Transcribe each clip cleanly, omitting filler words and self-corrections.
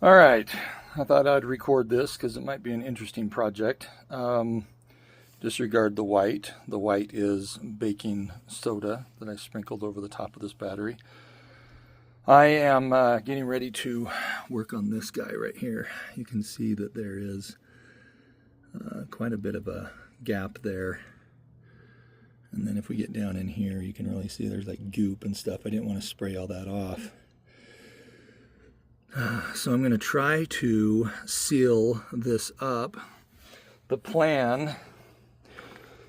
All right, I thought I'd record this because it might be an interesting project. Disregard the white. The white is baking soda that I sprinkled over the top of this battery. I am getting ready to work on this guy right here. You can see that there is quite a bit of a gap there. And then if we get down in here, you can really see there's like goop and stuff. I didn't want to spray all that off. So I'm going to try to seal this up. The plan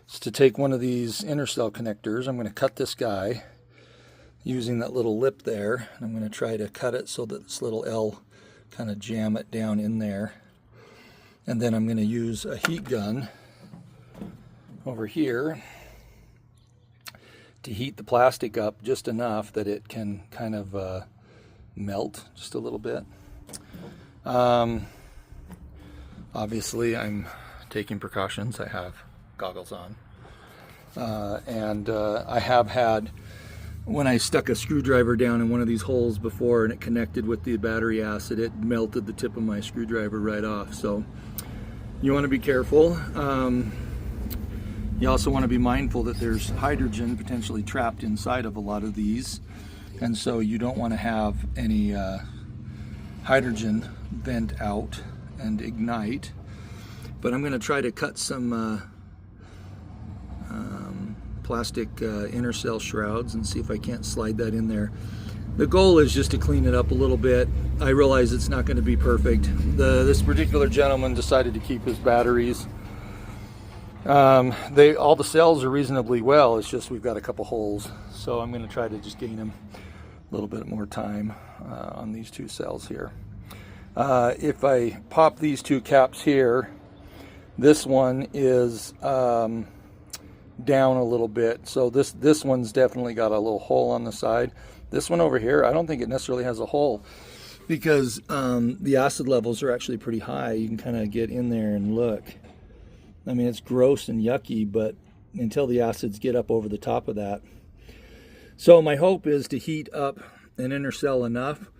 is to take one of these intercell connectors. I'm going to cut this guy using that little lip there. I'm going to try to cut it so that this little L kind of jam it down in there. And then I'm going to use a heat gun over here to heat the plastic up just enough that it can kind of melt just a little bit. Obviously I'm taking precautions. I have goggles on, and I have had, when I stuck a screwdriver down in one of these holes before and it connected with the battery acid, it melted the tip of my screwdriver right off. So you want to be careful. You also want to be mindful that there's hydrogen potentially trapped inside of a lot of these. And so you don't want to have any hydrogen vent out and ignite. But I'm going to try to cut some plastic intercell shrouds and see if I can't slide that in there. The goal is just to clean it up a little bit. I realize it's not going to be perfect. This particular gentleman decided to keep his batteries. All the cells are reasonably well. It's just we've got a couple holes. So I'm going to try to just gain him a little bit more time on these two cells here. If I pop these two caps here, this one is down a little bit. So this one's definitely got a little hole on the side. This one over here, I don't think it necessarily has a hole because the acid levels are actually pretty high. You can kind of get in there and look. I mean, it's gross and yucky, but until the acids get up over the top of that. So my hope is to heat up an intercell enough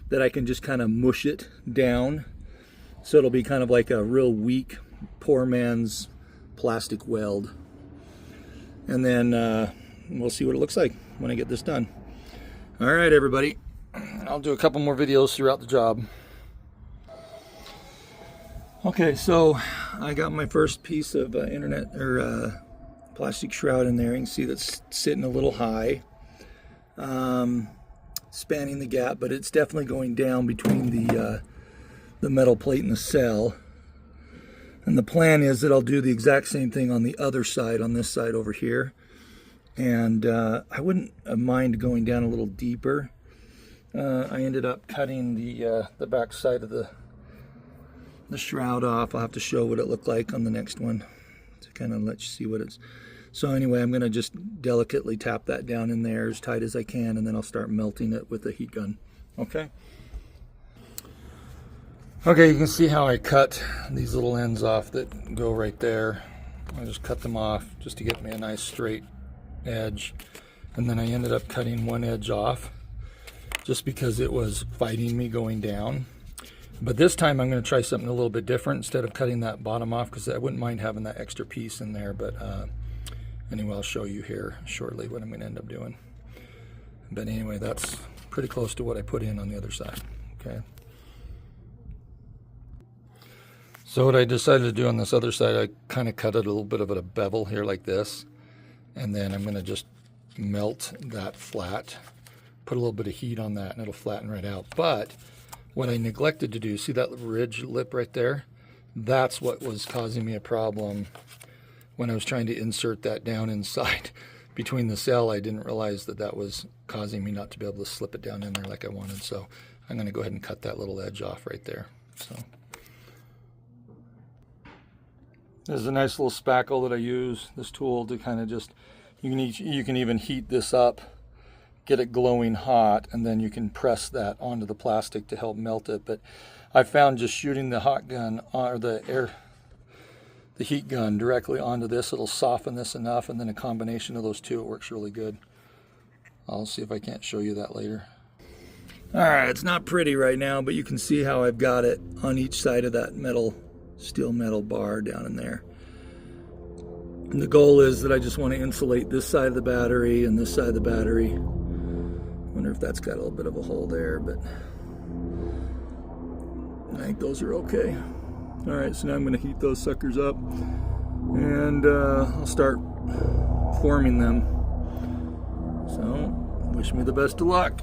that I can just kind of mush it down. So it'll be kind of like a real weak, poor man's plastic weld. And then we'll see what it looks like when I get this done. All right, everybody. I'll do a couple more videos throughout the job. Okay, so I got my first piece of plastic shroud in there. You can see that's sitting a little high. Spanning the gap, but it's definitely going down between the metal plate and the cell. And the plan is that I'll do the exact same thing on the other side, on this side over here. And I wouldn't mind going down a little deeper. I ended up cutting the back side of the shroud off. I'll have to show what it looked like on the next one to kind of let you see what it's. So anyway, I'm going to just delicately tap that down in there as tight as I can, and then I'll start melting it with the heat gun. Okay. Okay, you can see how I cut these little ends off that go right there. I just cut them off just to get me a nice straight edge. And then I ended up cutting one edge off just because it was fighting me going down. But this time I'm going to try something a little bit different. Instead of cutting that bottom off, because I wouldn't mind having that extra piece in there, but anyway, I'll show you here shortly what I'm going to end up doing. But anyway, that's pretty close to what I put in on the other side. Okay. So what I decided to do on this other side, I kind of cut it a little bit of a bevel here like this. And then I'm going to just melt that flat, put a little bit of heat on that, and it'll flatten right out. But what I neglected to do, see that ridge lip right there? That's what was causing me a problem when I was trying to insert that down inside between the cell. I didn't realize that that was causing me not to be able to slip it down in there like I wanted. So I'm going to go ahead and cut that little edge off right there. So there's a nice little spackle that I use, this tool, to kind of just, you can even heat this up, get it glowing hot, and then you can press that onto the plastic to help melt it. But I found just shooting the hot gun or the heat gun directly onto this, it'll soften this enough, and then a combination of those two, it works really good. I'll see if I can't show you that later. Alright, it's not pretty right now, but you can see how I've got it on each side of that steel metal bar down in there. And the goal is that I just want to insulate this side of the battery and this side of the battery. Wonder if that's got a little bit of a hole there, but I think those are okay. Alright, so now I'm going to heat those suckers up, and I'll start forming them. So, wish me the best of luck.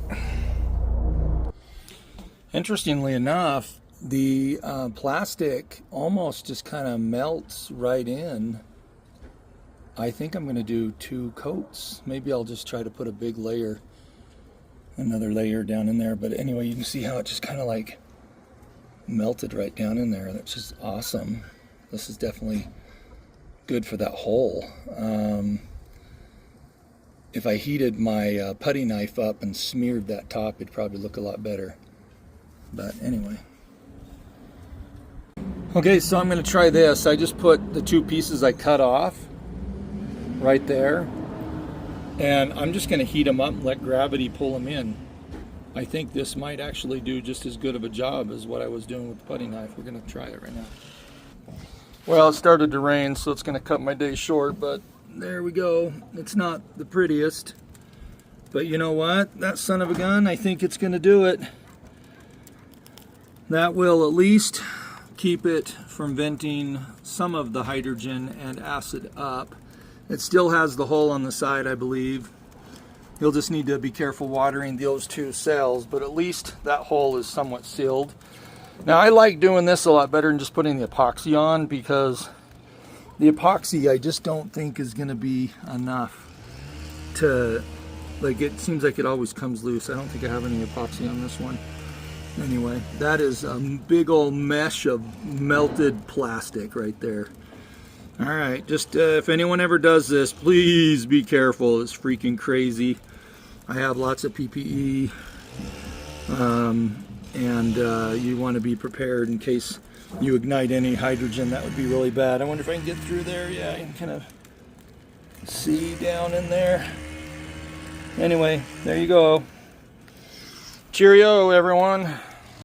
Interestingly enough, the plastic almost just kind of melts right in. I think I'm going to do 2 coats. Maybe I'll just try to put a big layer, another layer down in there. But anyway, you can see how it just kind of like melted right down in there. That's just awesome. This is definitely good for that hole. If I heated my putty knife up and smeared that top, it'd probably look a lot better. But anyway. Okay, so I'm going to try this. I just put the 2 pieces I cut off right there, and I'm just going to heat them up and let gravity pull them in. I think this might actually do just as good of a job as what I was doing with the putty knife. We're going to try it right now. Well, it started to rain, so it's going to cut my day short, but there we go. It's not the prettiest, but you know what? That son of a gun, I think it's going to do it. That will at least keep it from venting some of the hydrogen and acid up. It still has the hole on the side, I believe. You'll just need to be careful watering those 2 cells, but at least that hole is somewhat sealed. Now, I like doing this a lot better than just putting the epoxy on, because the epoxy I just don't think is going to be enough to, like, it seems like it always comes loose. I don't think I have any epoxy on this one. Anyway, that is a big old mesh of melted plastic right there. Alright, just if anyone ever does this, please be careful. It's freaking crazy. I have lots of PPE, and you want to be prepared in case you ignite any hydrogen. That would be really bad. I wonder if I can get through there. Yeah, you can kind of see down in there. Anyway, there you go. Cheerio, everyone.